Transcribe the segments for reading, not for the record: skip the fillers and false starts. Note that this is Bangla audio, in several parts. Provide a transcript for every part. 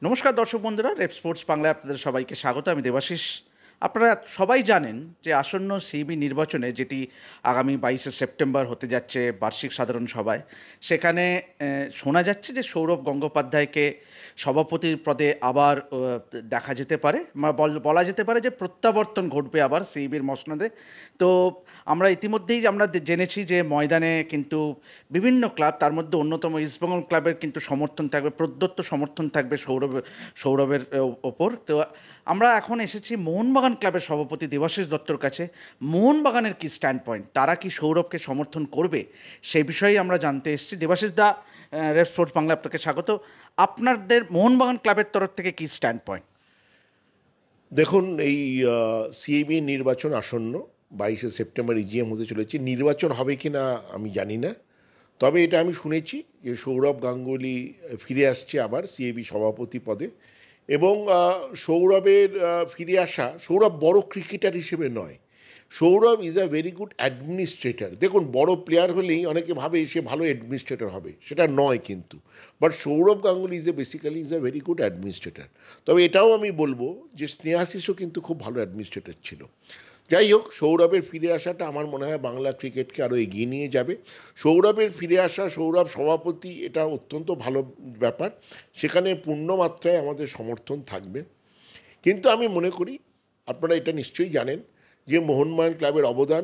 নমস্কার দর্শক বন্ধুরা, রেপ স্পোর্টস বাংলায় আপনাদের সবাইকে স্বাগত। আমি দেবাশিস। আপনারা সবাই জানেন যে আসন্ন সিইবি নির্বাচনে, যেটি আগামী 22শে সেপ্টেম্বর হতে যাচ্ছে বার্ষিক সাধারণ সভায়, সেখানে শোনা যাচ্ছে যে সৌরভ গঙ্গোপাধ্যায়কে সভাপতির পদে আবার দেখা যেতে পারে, বলা যেতে পারে যে প্রত্যাবর্তন ঘটবে আবার সিইবির মসনদে। তো আমরা ইতিমধ্যেই জেনেছি যে ময়দানে কিন্তু বিভিন্ন ক্লাব, তার মধ্যে অন্যতম ইস্টবেঙ্গল ক্লাবের কিন্তু সমর্থন থাকবে, প্রদত্ত সমর্থন থাকবে সৌরভের ওপর। তো আমরা এখন এসেছি মোহনবাগান ক্লাবের সভাপতি দেবাশিস দত্তর কাছে। মোহনবাগানের কি স্ট্যান্ড পয়েন্ট, তারা কি সৌরভকে সমর্থন করবে, সেই বিষয়েই আমরা জানতে এসেছি। দেবাশিস দা, রেড স্পোর্টস বাংলা আপনাকে স্বাগত। আপনাদের মোহনবাগান ক্লাবের তরফ থেকে কি স্ট্যান্ড পয়েন্ট? দেখুন, এই সিএবি নির্বাচন আসন্ন 22শে সেপ্টেম্বর ইজিএম হতে চলেছে। নির্বাচন হবে কি না আমি জানি না, তবে এটা আমি শুনেছি যে সৌরভ গাঙ্গুলি ফিরে আসছে আবার সিএবি সভাপতি পদে। এবং সৌরভের ফিরে আসা, সৌরভ বড় ক্রিকেটার হিসেবে নয়, Sourav is a very good administrator. দেখুন, বড় প্লেয়ার হলেই অনেকে ভাবে সে ভালো অ্যাডমিনিস্ট্রেটর হবে, সেটা নয় কিন্তু। But Sourav Ganguly basically is a very good administrator. তবে এটাও আমি বলবো যে স্নেহাশিসও কিন্তু খুব ভালো অ্যাডমিনিস্ট্রেটর ছিল। যাই হোক, সৌরভের ফিরে আসাটা আমার মনে হয় বাংলা ক্রিকেটকে আরও এগিয়ে নিয়ে যাবে। সৌরভের ফিরে আসা, সৌরভ সভাপতি, এটা অত্যন্ত ভালো ব্যাপার। সেখানে পূর্ণমাত্রায় আমাদের সমর্থন থাকবে। কিন্তু আমি মনে করি, আপনারা এটা নিশ্চয়ই জানেন, যে মোহনবাগান ক্লাবের অবদান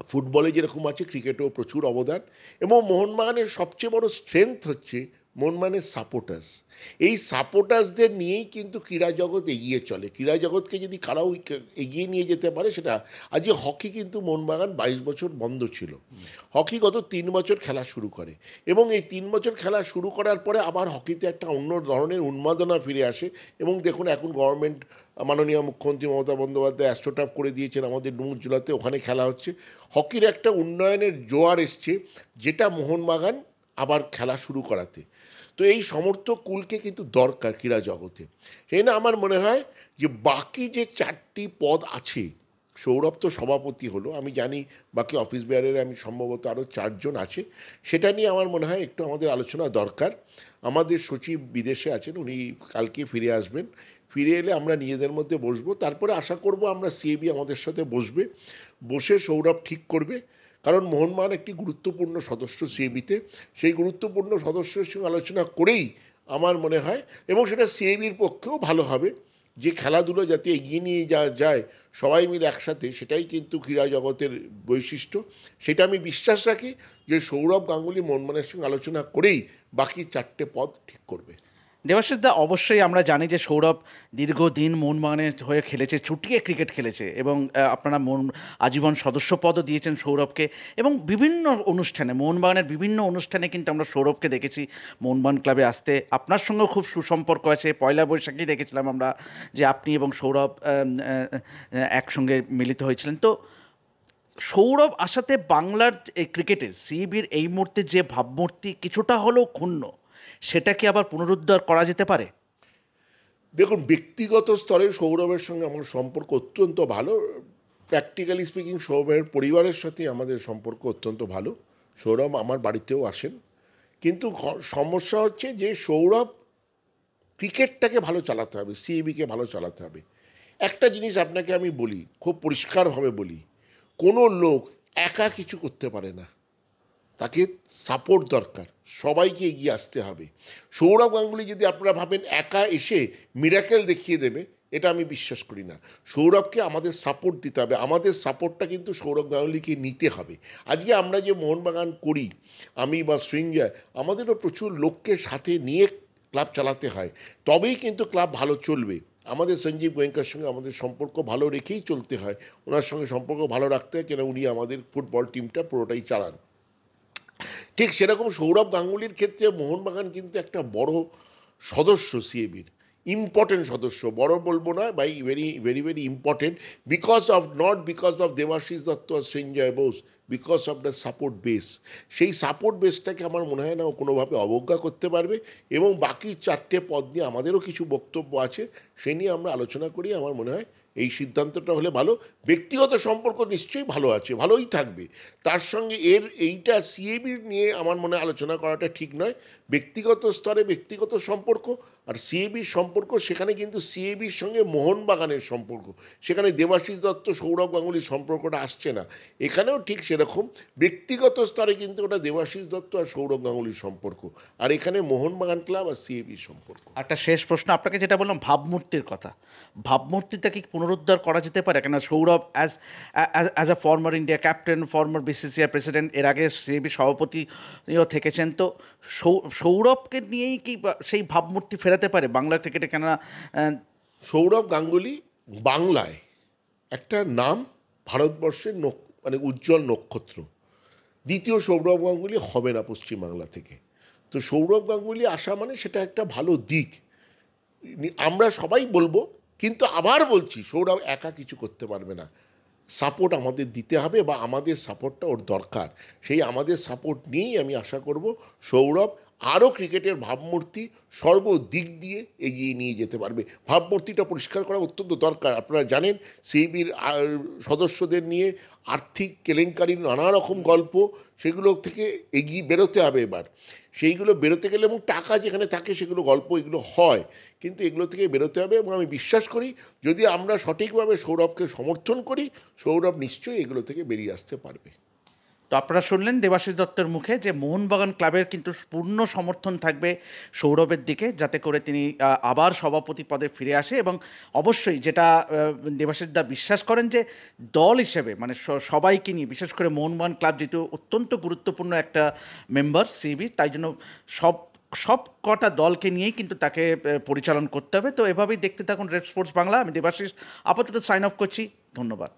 ফুটবলে যেরকম আছে, ক্রিকেটেও প্রচুর অবদান। এবং মোহনবাগানের সবচেয়ে বড় স্ট্রেংথ হচ্ছে মোহনবাগানের সাপোর্টার্স। এই সাপোর্টার্সদের নিয়েই কিন্তু ক্রীড়া জগৎ এগিয়ে চলে। ক্রীড়া জগৎকে যদি কারাও এগিয়ে নিয়ে যেতে পারে সেটা। আজকে হকি কিন্তু মোহনবাগান 22 বছর বন্ধ ছিল। হকি গত 3 বছর খেলা শুরু করে, এবং এই 3 বছর খেলা শুরু করার পরে আবার হকিতে একটা অন্য ধরনের উন্মাদনা ফিরে আসে। এবং দেখুন, এখন গভর্নমেন্ট, মাননীয় মুখ্যমন্ত্রী মমতা বন্দ্যোপাধ্যায় অ্যাস্ট্রোটার্ফ করে দিয়েছেন আমাদের ডুমুরজোড়াতে, ওখানে খেলা হচ্ছে। হকির একটা উন্নয়নের জোয়ার এসছে, যেটা মোহনবাগান আবার খেলা শুরু করাতে। তো এই সমর্থক কুলকে কিন্তু দরকার ক্রীড়া জগতে। সেই না আমার মনে হয় যে বাকি যে 4টি পদ আছে, সৌরভ তো সভাপতি হলো, আমি জানি বাকি অফিস বেয়ারের আমি সম্ভবত আরও 4জন আছে, সেটা নিয়ে আমার মনে হয় একটু আমাদের আলোচনা দরকার। আমাদের সচিব বিদেশে আছেন, উনি কালকে ফিরে আসবেন। ফিরে এলে আমরা নিজেদের মধ্যে বসবো, তারপরে আশা করব আমরা সিএবি আমাদের সাথে বসবে, বসে সৌরভ ঠিক করবে। কারণ মোহনবাগান একটি গুরুত্বপূর্ণ সদস্য সিএবিতে, সেই গুরুত্বপূর্ণ সদস্যের সঙ্গে আলোচনা করেই আমার মনে হয়, এবং সেটা সিএবির পক্ষেও ভালো হবে, যে খেলাধুলো যাতে এগিয়ে নিয়ে যাওয়া যায় সবাই মিলে একসাথে, সেটাই কিন্তু ক্রীড়া জগতের বৈশিষ্ট্য। সেটা আমি বিশ্বাস রাখি যে সৌরভ গাঙ্গুলি মোহনবাগানের সঙ্গে আলোচনা করেই বাকি 4টে পদ ঠিক করবে। দেবাশিস দা, অবশ্যই আমরা জানি যে সৌরভ দীর্ঘদিন মোহনবাগানের হয়ে খেলেছে, চুটিয়ে ক্রিকেট খেলেছে, এবং আপনারা আজীবন সদস্যপদও দিয়েছেন সৌরভকে। এবং বিভিন্ন অনুষ্ঠানে, মোহনবাগানের বিভিন্ন অনুষ্ঠানে কিন্তু আমরা সৌরভকে দেখেছি মোহনবাগান ক্লাবে আসতে। আপনার সঙ্গেও খুব সুসম্পর্ক আছে, পয়লা বৈশাখেই দেখেছিলাম আমরা যে আপনি এবং সৌরভ একসঙ্গে মিলিত হয়েছিলেন। তো সৌরভ আসাতে বাংলার এই ক্রিকেটের সিইবির এই মুহূর্তে যে ভাবমূর্তি কিছুটা হলেও ক্ষুণ্ণ, সেটা কি আবার পুনরুদ্ধার করা যেতে পারে? দেখুন, ব্যক্তিগত স্তরে সৌরভের সঙ্গে আমার সম্পর্ক অত্যন্ত ভালো। প্র্যাকটিক্যালি স্পিকিং, সৌরভের পরিবারের সাথে আমাদের সম্পর্ক অত্যন্ত ভালো। সৌরভ আমার বাড়িতেও আসেন। কিন্তু সমস্যা হচ্ছে যে সৌরভ ক্রিকেটটাকে ভালো চালাতে হবে, সিএবিকে ভালো চালাতে হবে। একটা জিনিস আপনাকে আমি বলি, খুব পরিষ্কারভাবে বলি, কোনো লোক একা কিছু করতে পারে না, তাকে সাপোর্ট দরকার, সবাইকে এগিয়ে আসতে হবে। সৌরভ গাঙ্গুলি যদি আপনারা ভাবেন একা এসে মিরাকেল দেখিয়ে দেবে, এটা আমি বিশ্বাস করি না। সৌরভকে আমাদের সাপোর্ট দিতে হবে, আমাদের সাপোর্টটা কিন্তু সৌরভ গাঙ্গুলিকে নিতে হবে। আজকে আমরা যে মোহনবাগান করি, আমি বা সৃঞ্জয়, আমাদেরও প্রচুর লোককে সাথে নিয়ে ক্লাব চালাতে হয়, তবেই কিন্তু ক্লাব ভালো চলবে। আমাদের সঞ্জীব গোয়েঙ্কার সঙ্গে আমাদের সম্পর্ক ভালো রেখেই চলতে হয়, ওনার সঙ্গে সম্পর্ক ভালো রাখতে হয়, কেন উনি আমাদের ফুটবল টিমটা পুরোটাই চালান। ঠিক সেরকম সৌরভ গাঙ্গুলির ক্ষেত্রে মোহনবাগান কিন্তু একটা বড় সদস্য সিএবির, ইম্পর্টেন্ট সদস্য, বড় বলবো না by, very very very important, because of, not because of Debashis Dutta আর Sanjay Bose, because of the support base. সেই সাপোর্ট বেসটাকে আমার মনে হয় না ও কোনোভাবে অবজ্ঞা করতে পারবে। এবং বাকি 4টে পদ নিয়ে আমাদেরও কিছু বক্তব্য আছে, সে নিয়ে আমরা আলোচনা করি। আমার মনে হয় এই সিদ্ধান্তটা হলে ভালো। ব্যক্তিগত সম্পর্ক নিশ্চয়ই ভালো আছে, ভালোই থাকবে, তার সঙ্গে এইটা সিএবি নিয়ে আমার মনে আলোচনা করাটা ঠিক নয়। ব্যক্তিগত স্তরে ব্যক্তিগত সম্পর্ক, আর সিএবির সম্পর্ক সেখানে কিন্তু সিএবির সঙ্গে মোহনবাগানের সম্পর্ক, সেখানে দেবাশিস দত্ত সৌরভ গাঙ্গুলির সম্পর্কটা আসছে না। এখানেও ঠিক সেরকম ব্যক্তিগত স্তরে কিন্তু ওটা দেবাশিস দত্ত আর সৌরভ গাঙ্গুলির সম্পর্ক, আর এখানে মোহনবাগান ক্লাব আর সিএবির সম্পর্ক। একটা শেষ প্রশ্ন আপনাকে, যেটা বললাম ভাবমূর্তির কথা, ভাবমূর্তিটা কি পুনরুদ্ধার করা যেতে পারে? কেন Sourav as as a former India captain, former BCCI president, এর আগে সিএবি সভাপতিও থেকেছেন, তো সৌরভকে নিয়েই কি সেই ভাবমূর্তি ফেরাতে পারে বাংলা ক্রিকেটে? কেননা সৌরভ গাঙ্গুলি বাংলায় একটা নাম, ভারতবর্ষের মানে উজ্জ্বল নক্ষত্র। দ্বিতীয় সৌরভ গাঙ্গুলি হবে না পশ্চিমবাংলা থেকে। তো সৌরভ গাঙ্গুলি আসা মানে সেটা একটা ভালো দিক, আমরা সবাই বলবো। কিন্তু আবার বলছি, সৌরভ একা কিছু করতে পারবে না, সাপোর্ট আমাদের দিতে হবে, বা আমাদের সাপোর্টটা ওর দরকার। সেই আমাদের সাপোর্ট নিয়েই আমি আশা করব সৌরভ আরও ক্রিকেটের ভাবমূর্তি সর্বদিক দিয়ে এগিয়ে নিয়ে যেতে পারবে। ভাবমূর্তিটা পরিষ্কার করা অত্যন্ত দরকার। আপনারা জানেন সিবির সদস্যদের নিয়ে আর্থিক কেলেঙ্কারির নানা রকম গল্প, সেগুলো থেকে এগিয়ে বেরোতে হবে এবার। সেইগুলো বেরোতে গেলে, এবং টাকা যেখানে থাকে সেগুলো গল্প এগুলো হয়, কিন্তু এগুলো থেকে বেরোতে হবে। এবং আমি বিশ্বাস করি যদি আমরা সঠিকভাবে সৌরভকে সমর্থন করি, সৌরভ নিশ্চয়ই এগুলো থেকে বেরিয়ে আসতে পারবে। তো আপনারা শুনলেন দেবাশিস দত্তের মুখে যে মোহনবাগান ক্লাবের কিন্তু পূর্ণ সমর্থন থাকবে সৌরভের দিকে, যাতে করে তিনি আবার সভাপতি পদে ফিরে আসে। এবং অবশ্যই যেটা দেবাশিস দা বিশ্বাস করেন যে দল হিসেবে, মানে সবাইকে নিয়ে, বিশেষ করে মোহনবাগান ক্লাব যেহেতু অত্যন্ত গুরুত্বপূর্ণ একটা মেম্বার সিবি, তাই জন্য সব কটা দলকে নিয়েই কিন্তু তাকে পরিচালন করতে হবে। তো এভাবেই দেখতে থাকুন রেড স্পোর্টস বাংলা। আমি দেবাশিস আপাতত সাইন অফ করছি। ধন্যবাদ।